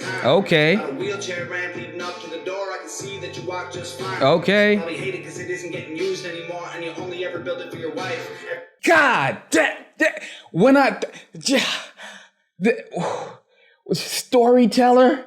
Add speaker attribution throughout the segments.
Speaker 1: last time.
Speaker 2: Okay.
Speaker 1: Got a wheelchair ramp leading up to the door. I can see that you walk just fine.
Speaker 2: Okay.
Speaker 1: Probably hate it because it isn't getting used anymore, and you only ever build it for your wife.
Speaker 2: God, when storyteller,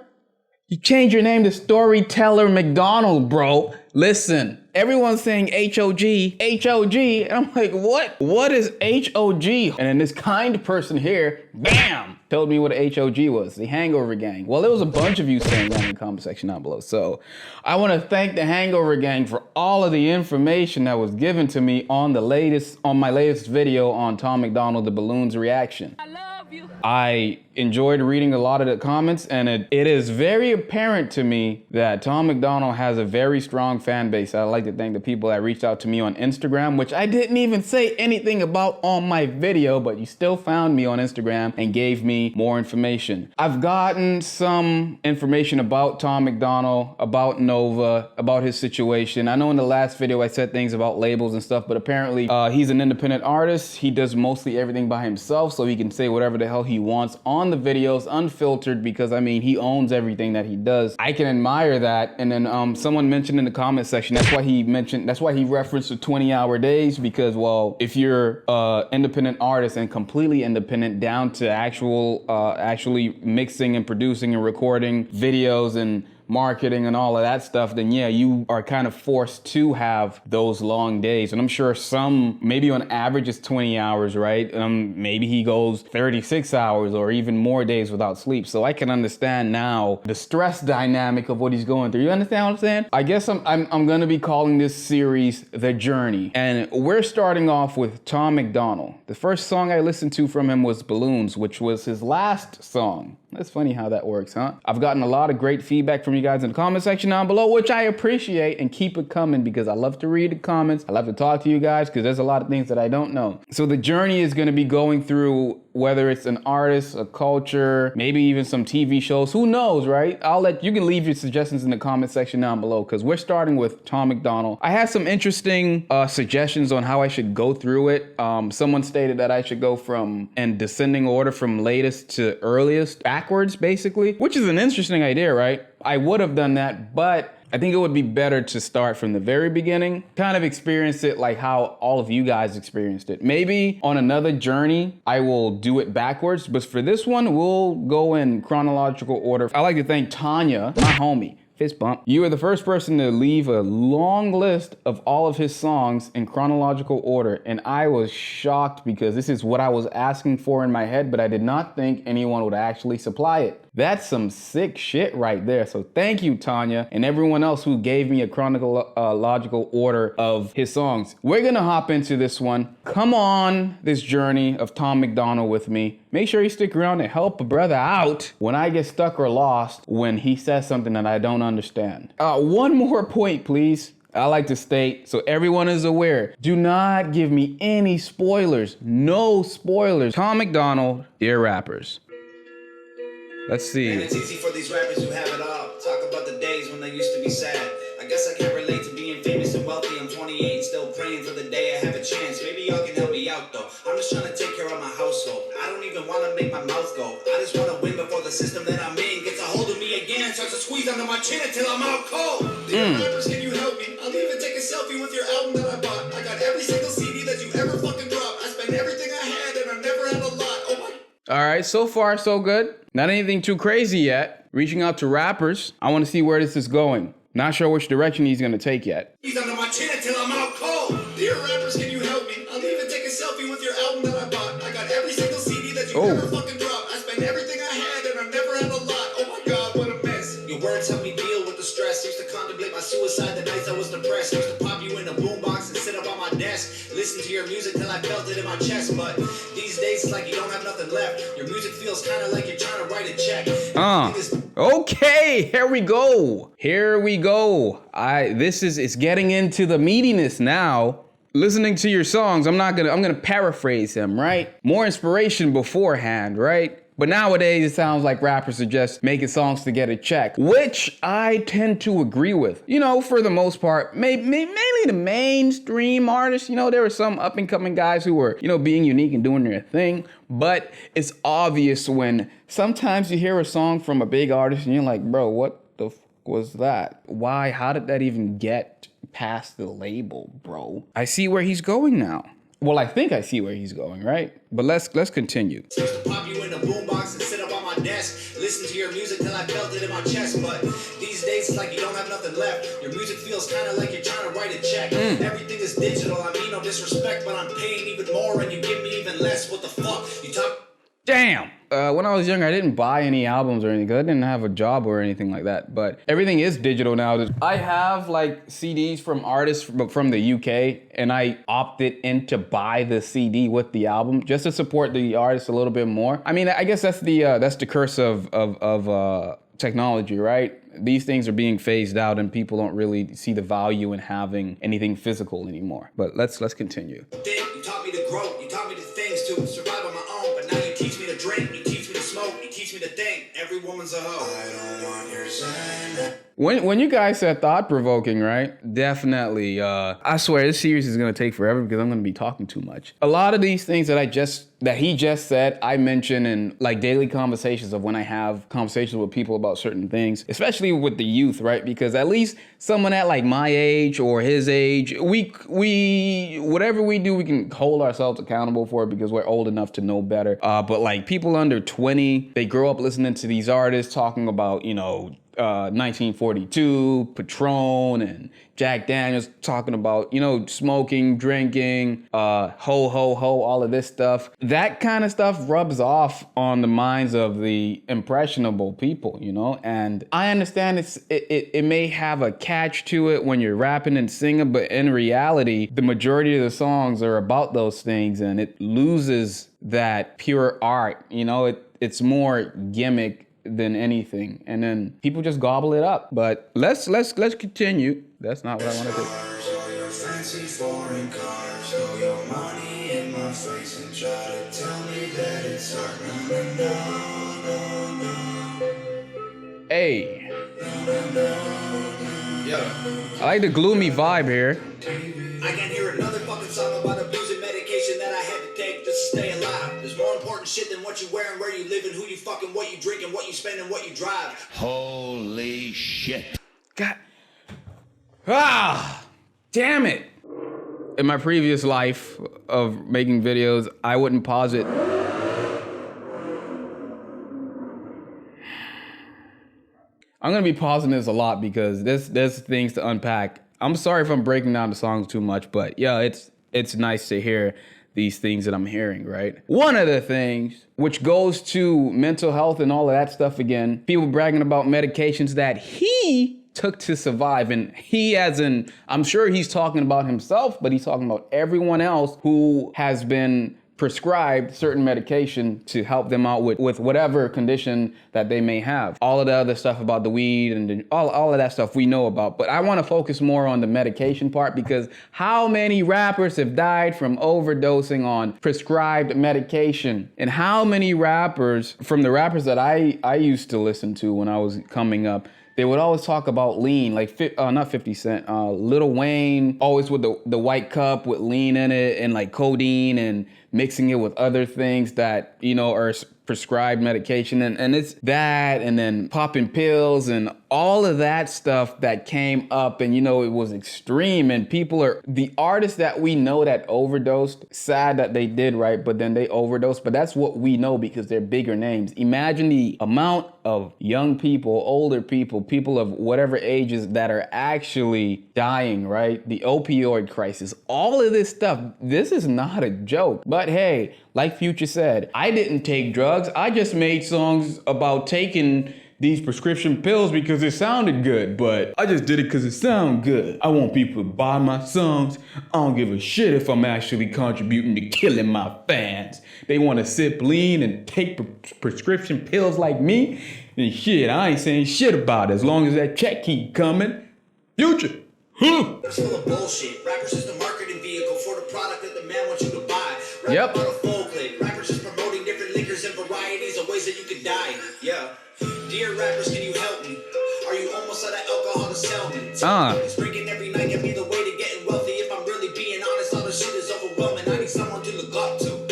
Speaker 2: you change your name to Storyteller Macdonald, bro. Listen, everyone's saying H-O-G, H-O-G, and I'm like, what? What is H-O-G? And then this kind person here, bam, told me what H-O-G was, the Hangover Gang. Well, there was a bunch of you saying that in the comment section down below. So I want to thank the Hangover Gang for all of the information that was given to me on my latest video on Tom Macdonald, the Balloons reaction. I love you. I enjoyed reading a lot of the comments, and it is very apparent to me that Tom Macdonald has a very strong fan base. I'd like to thank the people that reached out to me on Instagram, which I didn't even say anything about on my video, but you still found me on Instagram and gave me more information. I've gotten some information about Tom Macdonald, about Nova, about his situation. I know in the last video I said things about labels and stuff, but apparently he's an independent artist. He does mostly everything by himself, so he can say whatever the hell he wants on the videos, unfiltered, because I mean, he owns everything that he does. I can admire that. And then someone mentioned in the comment section, that's why he referenced the 20-hour days, because, well, if you're independent artist and completely independent down to actually mixing and producing and recording videos and marketing and all of that stuff, then yeah, you are kind of forced to have those long days. And I'm sure some, maybe on average it's 20 hours, right? Maybe he goes 36 hours or even more days without sleep. So I can understand now the stress dynamic of what he's going through. You understand what I'm saying? I guess I'm gonna be calling this series The Journey. And we're starting off with Tom Macdonald. The first song I listened to from him was Balloons, which was his last song. That's funny how that works, huh? I've gotten a lot of great feedback from you guys in the comment section down below, which I appreciate, and keep it coming because I love to read the comments. I love to talk to you guys because there's a lot of things that I don't know. So The Journey is going to be going through whether it's an artist, a culture, maybe even some TV shows, who knows, right? You can leave your suggestions in the comment section down below because we're starting with Tom Macdonald. I had some interesting suggestions on how I should go through it. Someone stated that I should go in descending order from latest to earliest, backwards basically, which is an interesting idea, right? I would have done that, but I think it would be better to start from the very beginning, kind of experience it like how all of you guys experienced it. Maybe on another journey, I will do it backwards, but for this one, we'll go in chronological order. I'd like to thank Tanya, my homie. Fist bump. You were the first person to leave a long list of all of his songs in chronological order, and I was shocked because this is what I was asking for in my head, but I did not think anyone would actually supply it. That's some sick shit right there. So thank you, Tanya, and everyone else who gave me a chronological order of his songs. We're gonna hop into this one. Come on this journey of Tom Macdonald with me. Make sure you stick around and help a brother out when I get stuck or lost when he says something that I don't understand. One more point, please. I like to state, so everyone is aware, do not give me any spoilers. No spoilers. Tom Macdonald, Dear Rappers. Let's see.
Speaker 1: And it's easy for these rappers who have it all. Talk about the days when they used to be sad. I guess I can't relate to being famous and wealthy. I'm 28, still praying for the day I have a chance. Maybe y'all can help me out though. I'm just trying to take care of my household. I don't even want to make my mouth go. I just want to win before the system that I'm in gets a hold of me again and starts to squeeze under my chin until I'm out cold. Dear rappers, can you help me? I'll even take a selfie with your album that I bought. I got every single CD that you ever fucking dropped. I spent everything I had and I never had a lot. Oh my.
Speaker 2: All right, so far so good. Not anything too crazy yet. Reaching out to rappers. I want to see where this is going. Not sure which direction he's going to take yet.
Speaker 1: He's under my chin until I'm out cold. Dear rappers, can you help me? I'll even take a selfie with your album that I bought. I got every single CD that you ever fucking dropped. I spent everything I had and I never had a lot. Oh my God, what a mess. Your words help me deal with the stress. Used to contemplate my suicide the nights I was depressed. Used to pop you in a boombox and sit up on my desk. Listen to your music till I felt it in my chest. But these days it's like you don't have nothing left. Your music feels kind of like you're trying to write a check.
Speaker 2: Okay, here we go. Here we go. It's getting into the meatiness now. Listening to your songs, I'm gonna paraphrase him, right? More inspiration beforehand, right? But nowadays, it sounds like rappers are just making songs to get a check, which I tend to agree with. You know, for the most part, mainly the mainstream artists, you know, there were some up and coming guys who were, you know, being unique and doing their thing. But it's obvious when sometimes you hear a song from a big artist and you're like, bro, what the f was that? Why? How did that even get past the label, bro? I see where he's going now. Well, I think I see where he's going, right? But let's continue.
Speaker 1: Used to pop you in a boombox and sit up on my desk, listen to your music till I felt it in my chest. But these days it's like you don't have nothing left. Your music feels kind of like you're trying to write a check. Everything is digital. I mean no disrespect, but I'm paying even more and you give me even less. What the fuck? You talk.
Speaker 2: Damn. When I was younger, I didn't buy any albums or anything because I didn't have a job or anything like that. But everything is digital now. I have like CDs from artists from the UK, and I opted in to buy the CD with the album just to support the artist a little bit more. I mean, I guess that's the curse of technology, right? These things are being phased out, and people don't really see the value in having anything physical anymore. But let's continue.
Speaker 1: You taught me to grow. You taught me the things to survive on my own. But now you teach me to drink. You teach me to smoke. You teach me to think. Every woman's a hoe. I don't want your sign.
Speaker 2: When you guys said thought-provoking, right? Definitely. I swear this series is gonna take forever because I'm gonna be talking too much. A lot of these things that he just said, I mention in like daily conversations of when I have conversations with people about certain things, especially with the youth, right? Because at least someone at like my age or his age, we whatever we do, we can hold ourselves accountable for it because we're old enough to know better. But like people under 20, they grow up listening to these artists talking about, you know, 1942, Patron, and Jack Daniels talking about, you know, smoking, drinking, ho, ho, ho, all of this stuff. That kind of stuff rubs off on the minds of the impressionable people, you know? And I understand it may have a catch to it when you're rapping and singing, but in reality, the majority of the songs are about those things, and it loses that pure art, you know? It's more gimmick than anything, and then people just gobble it up. But let's continue. That's not what I want to do.
Speaker 1: All your fancy foreign cars, throw your money in my face and try to tell me that it's art. No.
Speaker 2: Hey,
Speaker 1: Yeah.
Speaker 2: I like the gloomy vibe here.
Speaker 1: I can't hear another fucking song about abusing medication that I had to take just to stay alive. There's more important shit than what you wear and where you live and who you fucking, what you drink and what you spend and what you drive.
Speaker 3: Holy shit.
Speaker 2: God. Damn it. In my previous life of making videos, I wouldn't pause it. I'm gonna be pausing this a lot because there's things to unpack. I'm sorry if I'm breaking down the songs too much, but yeah, it's nice to hear these things that I'm hearing, right? One of the things, which goes to mental health and all of that stuff again, people bragging about medications that he took to survive. And he, as in, I'm sure he's talking about himself, but he's talking about everyone else who has been prescribed certain medication to help them out with whatever condition that they may have. All of the other stuff about the weed and all of that stuff we know about. But I want to focus more on the medication part, because how many rappers have died from overdosing on prescribed medication? And how many rappers, from the rappers that I used to listen to when I was coming up, they would always talk about lean, like not 50 Cent, Lil Wayne, always with the white cup with lean in it and like codeine and mixing it with other things that, you know, are prescribed medication. And it's that, and then popping pills and all of that stuff that came up, and, you know, it was extreme. And people are, the artists that we know that overdosed, sad that they did, right? But then they overdosed, but that's what we know because they're bigger names. Imagine the amount of young people, older people, people of whatever ages that are actually dying, right? The opioid crisis, all of this stuff, this is not a joke. But hey, like Future said, I didn't take drugs. I just made songs about taking these prescription pills because it sounded good, but I just did it because it sounded good. I want people to buy my songs. I don't give a shit if I'm actually contributing to killing my fans. They want to sip lean and take prescription pills like me, and shit, I ain't saying shit about it as long as that check keep coming. Future.
Speaker 1: It's full of bullshit. Rappers is the marketing vehicle for the product that the man wants you to buy.
Speaker 2: Yep.
Speaker 1: About a full clip. Rappers just promoting different liquors and varieties of ways that you could die. Yeah. Dear rappers, can you help me? Are you almost out of alcohol to sell me? Drinking every night can be the way to getting wealthy. If I'm really being honest, all the shit is overwhelming. I need someone to look up to.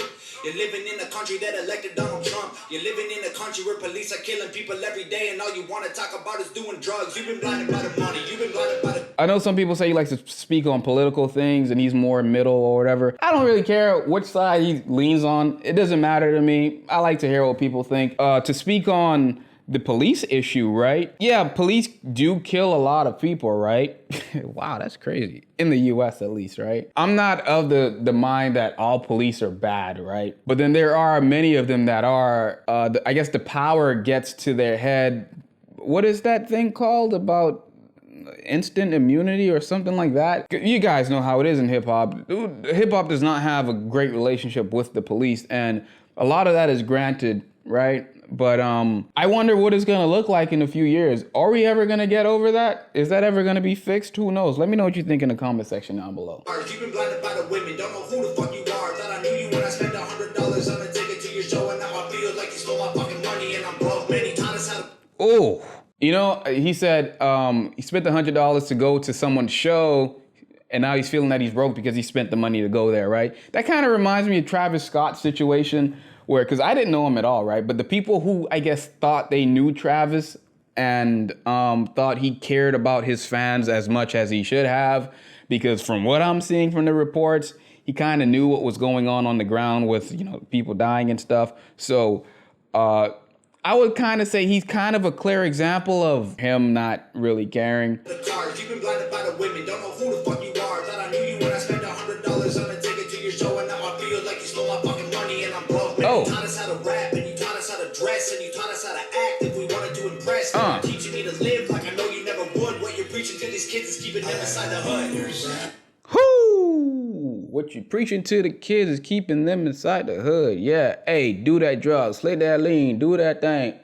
Speaker 1: You're living in a country that elected Donald Trump. You're living in a country where police are killing people every day, and all you want to talk about is doing drugs. You've been blinded by the money. You've been blinded by the...
Speaker 2: I know some people say he likes to speak on political things and he's more middle or whatever. I don't really care which side he leans on. It doesn't matter to me. I like to hear what people think. To speak on the police issue, right? Yeah, police do kill a lot of people, right? Wow, that's crazy. In the US at least, right? I'm not of the mind that all police are bad, right? But then there are many of them that are, I guess the power gets to their head. What is that thing called about instant immunity or something like that? You guys know how it is in hip hop. Hip hop does not have a great relationship with the police, and a lot of that is granted, right? But I wonder what it's gonna look like in a few years. Are we ever gonna get over that? Is that ever gonna be fixed? Who knows? Let me know what you think in the comment section down below.
Speaker 1: You've been blinded by the women, don't know who the fuck you are. Thought I knew you when I spent $100 on a ticket to your show, and now I feel like you stole my fucking money and I'm broke. Man, he taught us how to...
Speaker 2: Oh, you know, he said he spent the $100 to go to someone's show, and now he's feeling that he's broke because he spent the money to go there, right? That kind of reminds me of Travis Scott's situation, where, because I didn't know him at all, right? But the people who, I guess, thought they knew Travis and thought he cared about his fans as much as he should have, because from what I'm seeing from the reports, he kind of knew what was going on the ground with, you know, people dying and stuff. So I would kind of say he's kind of a clear example of him not really caring.
Speaker 1: The cars, you've been blinded by the women, don't know who the fuck you are. Thought I knew you when I spent $100 on a ticket to your show, and now I feel like you stole my fucking money and I'm broke. Man, you taught us how to rap, and you taught us how to dress, and you taught us how to act if we wanted to impress. You're teaching me to live like I know you never would. What you're preaching to these kids is keeping them inside the hood.
Speaker 2: Whoo! What you preaching to the kids is keeping them inside the hood. Yeah, hey, do that drug, slay that lean, do that thing.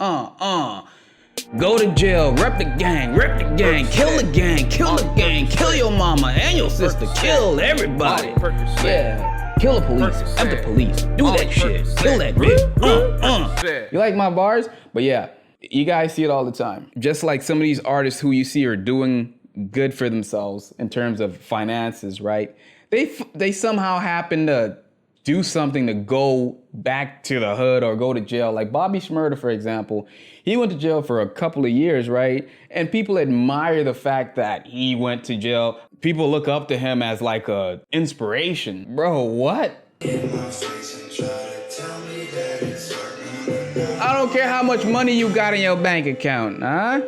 Speaker 2: Go to jail, rep the gang, kill the gang, kill your mama and your sister, kill everybody. Yeah, kill the police, F the police, do that shit, kill that bitch. You like my bars? But yeah, you guys see it all the time. Just like some of these artists who you see are doing good for themselves in terms of finances, right? They somehow happen to do something to go back to the hood or go to jail. Like Bobby Shmurda, for example, he went to jail for a couple of years, right? And people admire the fact that he went to jail. People look up to him as like a inspiration. Bro, what? I don't care how much money you got in your bank account, huh?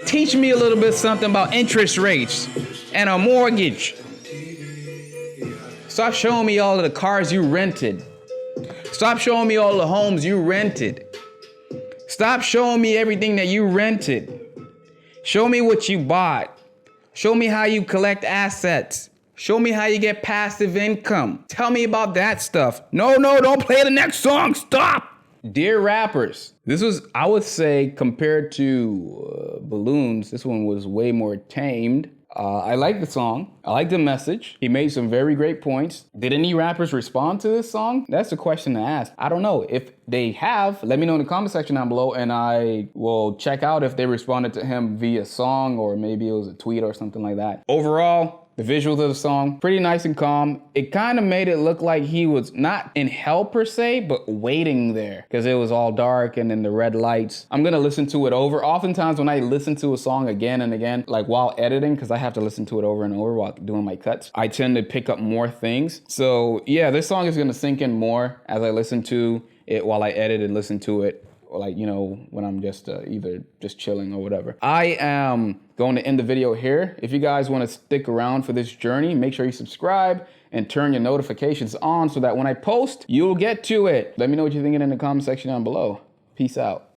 Speaker 2: Teach me a little bit something about interest rates and a mortgage. Stop showing me all of the cars you rented. Stop showing me all the homes you rented. Stop showing me everything that you rented. Show me what you bought. Show me how you collect assets. Show me how you get passive income. Tell me about that stuff. No, don't play the next song. Stop. Dear Rappers. This was, I would say, compared to Balloons, this one was way more tamed. I like the song. I like the message. He made some very great points. Did any rappers respond to this song? That's a question to ask. I don't know. If they have, let me know in the comment section down below, and I will check out if they responded to him via song or maybe it was a tweet or something like that. Overall, the visuals of the song, pretty nice and calm. It kind of made it look like he was not in hell per se, but waiting there because it was all dark and then the red lights. I'm gonna listen to it over. Oftentimes when I listen to a song again and again, like while editing, because I have to listen to it over and over while doing my cuts, I tend to pick up more things. So yeah, this song is gonna sink in more as I listen to it while I edit and listen to it. Or like, you know, when I'm just either just chilling or whatever. I am going to end the video here. If you guys want to stick around for this journey, make sure you subscribe and turn your notifications on so that when I post, you'll get to it. Let me know what you're thinking in the comment section down below. Peace out.